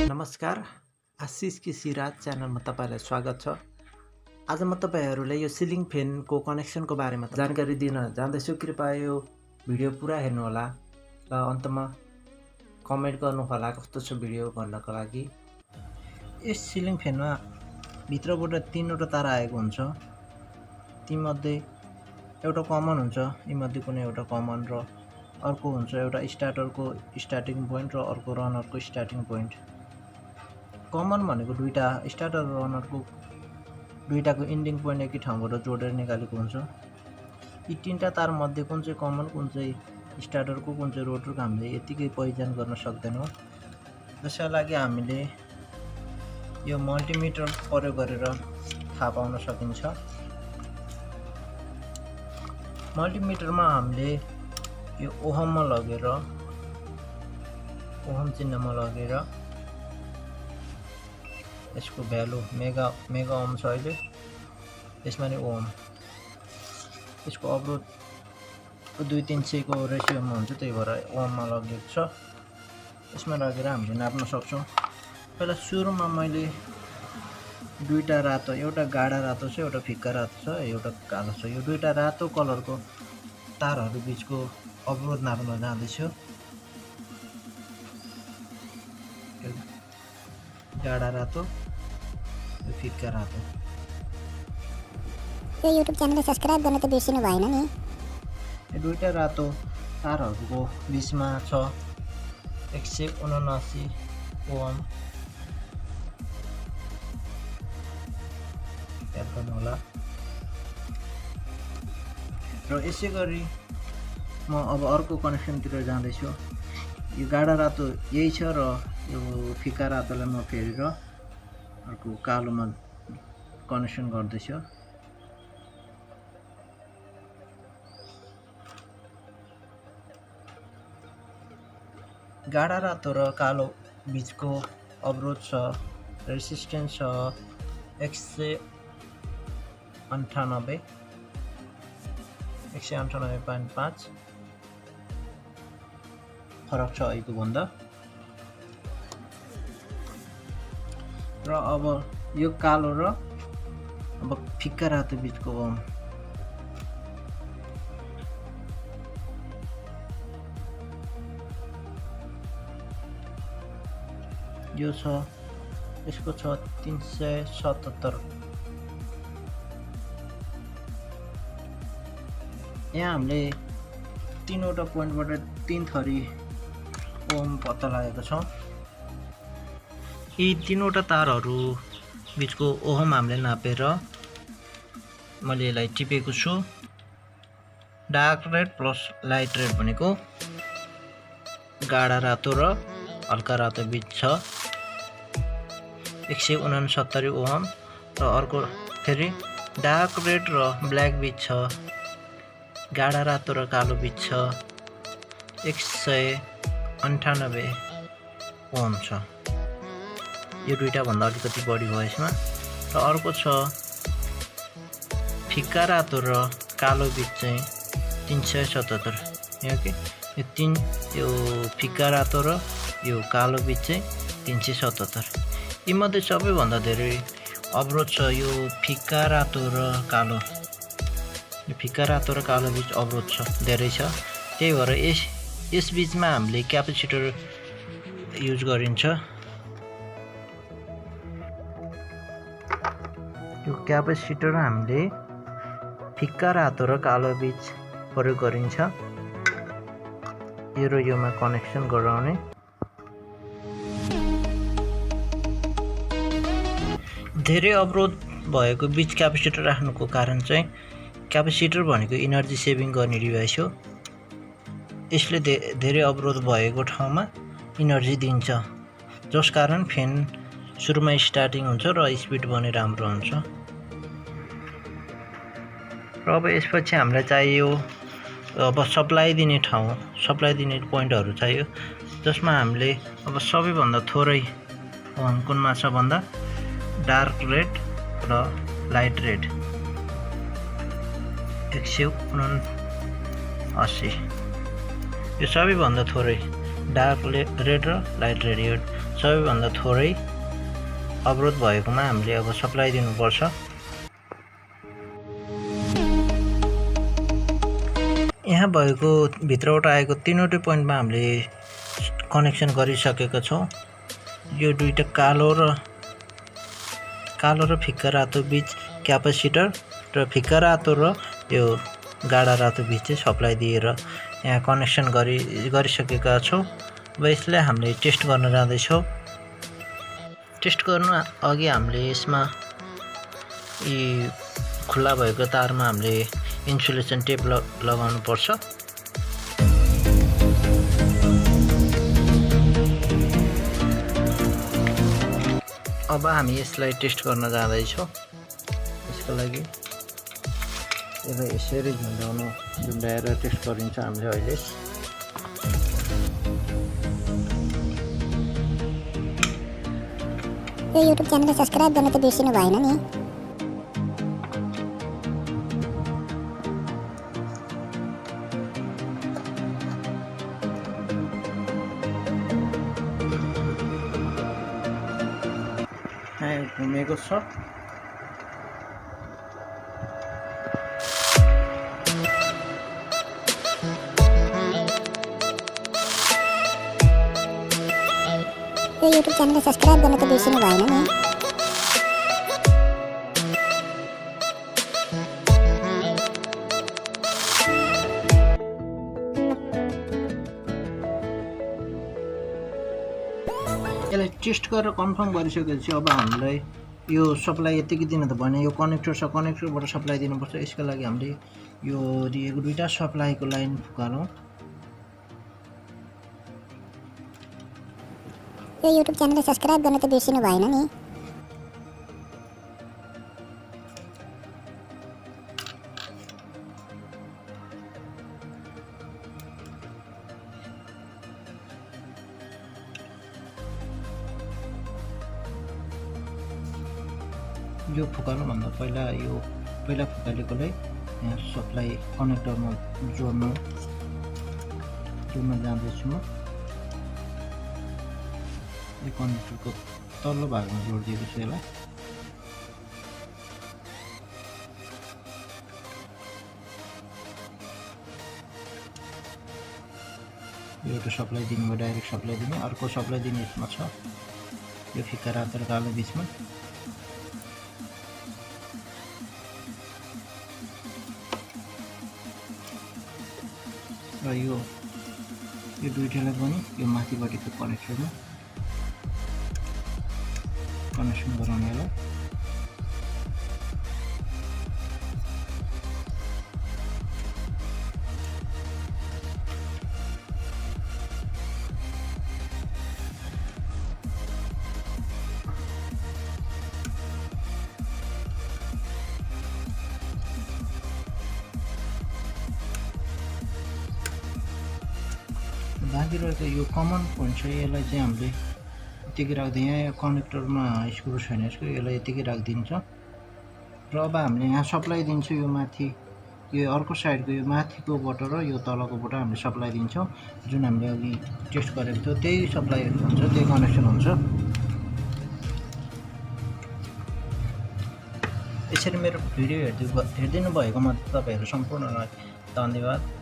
नमस्कार, आशिष किसिराज च्यानलमा तपाईँलाई स्वागत छ। आज म तपाईँहरूलाई यो सिलिङ फ्यानको कनेक्सनको बारेमा जानकारी दिन जाँदैछु। कृपया यो भिडियो पुरा हेर्नुहोला र अन्तमा कमेन्ट गर्नुहोला कस्तो छ भिडियो भन्नको लागि। यस सिलिङ फ्यानमा भित्रबाट 3वटा तारा आएको हुन्छ। तीमध्ये एउटा कमन हुन्छ, यीमध्ये कुनै एउटा कमन र अर्को हुन्छ एउटा स्टार्टरको स्टार्टिङ पोइन्ट र अर्को रनरको स्टार्टिङ पोइन्ट। कमन भनेको दुईटा स्टार्टर र रनरको दुईटाको इन्डिङ पोइन्ट एकै ठाउँबाट जोडेर निकालेको हुन्छ। यी 3टा तार मध्ये कुन चाहिँ कमन, कुन चाहिँ स्टार्टरको, कुन चाहिँ रोटरको हामीले यतिकै पहिचान गर्न सक्दैनौँ। त्यसका लागि हामीले यो मल्टिमिटर प्रयोग गरेर थाहा पाउन सकिन्छ। मल्टिमिटरमा हामीले यो ओहममा लगेर ओहम चिन्हमा लगेर यसको भ्यालु मेगा ओम छ। अहिले यसमा नि ओम, यसको अवरोध 2-300 को रेसियोमा हुन्छ, त्यही भएर ओममा लगेको छ। यसमा लगेर हामीले नाप्न सक्छौँ। पहिला सुरुमा मैले दुईटा रातो, एउटा गाढा रातो छ, एउटा फिक्का रातो छ, एउटा कालो छ। यो दुईटा रातो कलरको तारहरू बिचको अवरोध नाप्न जाँदैछु। गाढा रातो, फिक्का रातो। यो युट्युब च्यानललाई सब्स्क्राइब गर्न त बिर्सिनु भएन नि। यो दुईटा रातो तारहरूको बिचमा छ 179 ओम। याद गर्नु होला। र यसै गरी म अब अर्को कनेक्सनतिर जाँदैछु। यो गाढा रातो यही छ र यो फिक्का रातोलाई म फेरेर अर्को कालोमा कनेक्सन गर्दैछु। गाढा रातो र कालो बिचको अवरोध छ, रेसिस्टेन्स छ 198.5 फरक छ अहिलेको भन्दा। र अब यो कालो र अब फिक्का रातो बिचको ओम। यो छ, यसको छ 377। यहाँ हामीले 3वटा पोइन्टबाट 3 थरी ओम पत्ता लागेको छ। यी 3वटा तारहरू बिचको ओहम हामीले नापेर मैले यसलाई टिपेको छु। Dark red plus light red भनेको गाढा रातो र हल्का रातो बिच छ 169 ओहम, र अर्को फेरि डार्क रेड र ब्ल्याक बिच छ, गाढा रातो र कालो बिच छ 198 ओम छ। यो दुईटा भन्दा अलिकति बढी भयो यसमा। र अर्को छ फिक्का रातो र कालो बिच चाहिँ 377। यो फिक्का रातो र यो कालो बिच चाहिँ 377। यी मध्ये सबैभन्दा धेरै अवरोध छ यो फिक्का रातो र कालो। यो फिक्का रातो र कालो बिच अवरोध छ, धेरै छ। त्यही भएर यस बिचमा हामीले क्यापेसिटर युज गरिन्छ। यो क्यापेसिटर हामीले फिक्का रातो र कालो बिच प्रयोग गरिन्छ। यो र योमा कनेक्सन गराउने। धेरै अवरोध भएको बिच क्यापेसिटर राख्नुको कारण चाहिँ क्यापेसिटर भनेको इनर्जी सेभिङ गर्ने डिभाइस हो। यसले धेरै अवरोध भएको ठाउँमा इनर्जी दिन्छ, जस कारण फ्यान सुरुमा स्टार्टिङ हुन्छ र स्पिड पनि राम्रो हुन्छ। र अब यसपछि हामीलाई चाहियो अब सप्लाई दिने ठाउँ, सप्लाई दिने पोइन्टहरू चाहियो, जसमा हामीले अब सबैभन्दा थोरै कुनमा छ भन्दा डार्क रेड र लाइट रेड 179 यो सबैभन्दा थोरै डार्क रेड र लाइट रेड सबैभन्दा थोरै अवरोध भएकोमा हामीले अब सप्लाई दिनुपर्छ। यहाँ भएको भित्रबाट आएको तीनवटै पोइन्टमा हामीले कनेक्सन गरिसकेका छौँ। यो दुईटा कालो र फिक्का रातो बीच क्यापेसिटर र फिक्का रातो र यो गाढा रातो बीच चाहिँ सप्लाई दिएर यहाँ कनेक्सन गरिसकेका छौँ। अब यसलाई हामीले टेस्ट गर्न जाँदैछौँ। टेस्ट गर्नु अघि हामीले यसमा यी खुल्ला भएको तारमा हामीले इन्सुलेसन टेप लगाउनु पर्छ। अब हामी यसलाई टेस्ट गर्न जाँदैछौँ। यसको लागि यसलाई यसरी झुन्डाएर टेस्ट गरिन्छ हामीले अहिले। यो युट्युब च्यानललाई सब्स्क्राइब गर्न त बिर्सिनु भएन नि। घुमेको छ। यो युट्युब च्यानललाई सब्स्क्राइब गर्न त बिर्सिनु भएन नि। यसलाई टेस्ट गरेर कन्फर्म गरिसकेपछि अब हामीलाई यो सप्लाई यतिकै दिन त भने यो कनेक्टर छ, कनेक्टरबाट सप्लाई दिनुपर्छ। यसको लागि हामीले यो दिएको दुईवटा सप्लाईको लाइन फुकालौँ। यो युट्युब च्यानललाई सब्स्क्राइब गर्न त बिर्सिनु भएन नि। यो फुकाल्नुभन्दा पहिला फुकालेकोलाई यहाँ सप्लाई कनेक्टरमा जोड्न जाँदैछु म। यो कनेक्टरको तल्लो भागमा जोडिदिएको छु यसलाई। एउटा सप्लाई दिने भयो, डाइरेक्ट सप्लाई दिने। अर्को सप्लाई दिने यसमा छ, यो फिक्का रातो र कालो बिचमा। र यो दुईटालाई पनि यो माथिपट्टिको कनेक्टरमा कनेक्सन गराउनेलाई। बाँकी रहेको यो कमन पोइन्ट छ, यसलाई चाहिँ हामीले यतिकै राख्दै, यहाँ कनेक्टरमा स्क्रु छैन यसको, यसलाई यतिकै राखिदिन्छ। र अब हामीले यहाँ सप्लाई दिन्छौँ। यो माथि यो अर्को साइडको यो माथिकोबाट र यो तलकोबाट हामीले सप्लाई दिन्छौँ। जुन हामीले अघि टेस्ट गरेको थियो त्यही सप्लाई हुन्छ, त्यही कनेक्सन हुन्छ। यसरी मेरो भिडियो हेरिदिनु भएकोमा तपाईँहरू सम्पूर्णलाई धन्यवाद।